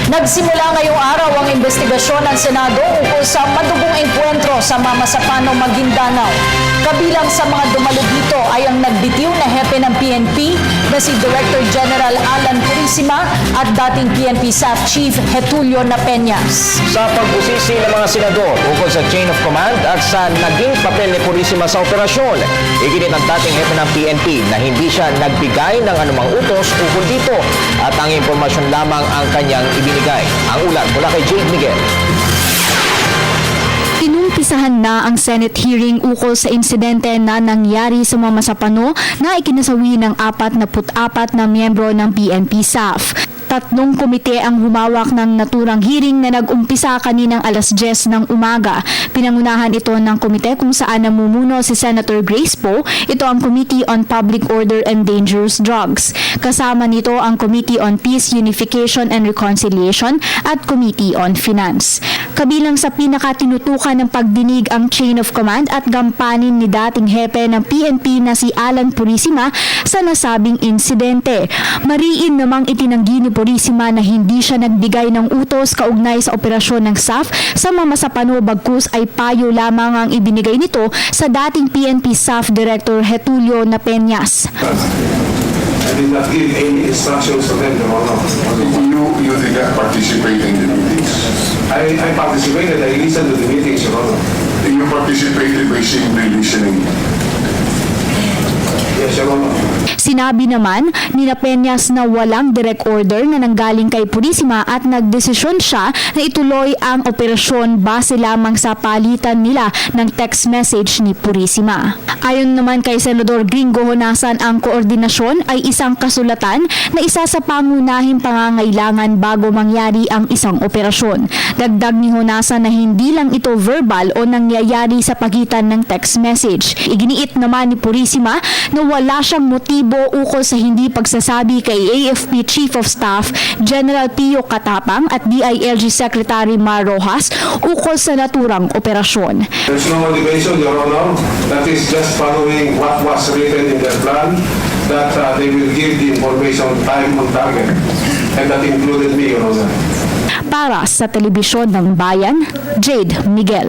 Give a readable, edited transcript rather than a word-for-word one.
Nagsimula ngayong araw ang investigasyon ng Senado ukol sa madugong engkwentro sa Mamasapanao, Maguindanao. Kabilang sa mga dumalo dito ay ang nagbitiw na hepe ng PNP na si Director General Alan Purisima at dating PNP Staff Chief Getulio Napeñas. Sa pagbusisi ng mga senador ukol sa chain of command at sa naging papel ni Purisima sa operasyon, iginit ang dating hepe ng PNP na hindi siya nagbigay ng anumang utos ukol dito at ang impormasyon lamang ang kanyang ibinigay. Ang ulat mula kay Jade Miguel. Inumpisahan na ang Senate hearing ukol sa insidente na nangyari sa Mamasapanao na ikinasawi ng 44 na miyembro ng PNP staff. 3 komite ang humawak ng naturang hearing na nag-umpisa kaninang alas 10 ng umaga. Pinangunahan ito ng komite kung saan namumuno si Senator Grace Poe. Ito ang Committee on Public Order and Dangerous Drugs. Kasama nito ang Committee on Peace, Unification and Reconciliation at Committee on Finance. Kabilang sa pinakatinutukan ng pagdinig ang chain of command at gampanin ni dating hepe ng PNP na si Alan Purisima sa nasabing insidente. Mariin namang itinanggi ni Purisima na hindi siya nagbigay ng utos kaugnay sa operasyon ng SAF sa Mamasapanao, bagkus ay payo lamang ang ibinigay nito sa dating PNP SAF Director Getulio Napeñas. I did not give any instructions to them, Your Honor. You did not participate in the meetings. I participated, I listened to the meetings, Your Honor. You participated by simply listening. Yes, Your Honor. Sinabi naman ni Napeñas na walang direct order na nanggaling kay Purisima at nagdesisyon siya na ituloy ang operasyon base lamang sa palitan nila ng text message ni Purisima. Ayon naman kay Senador Gringo Honasan, ang koordinasyon ay isang kasulatan na isa sa pangunahing pangangailangan bago mangyari ang isang operasyon. Dagdag ni Honasan na hindi lang ito verbal o nangyayari sa pagitan ng text message. Iginiit naman ni Purisima na wala siyang motibo ukol sa hindi pagsasabi kay AFP Chief of Staff General Pio Katapang at DILG Secretary Mar Rojas ukol sa naturang operasyon. There's no motivation, Your Honor. That is just following what was written in their plan, that they will give the information time on target. And that included me, Your Honor. Para sa Telebisyon ng Bayan, Jade Miguel.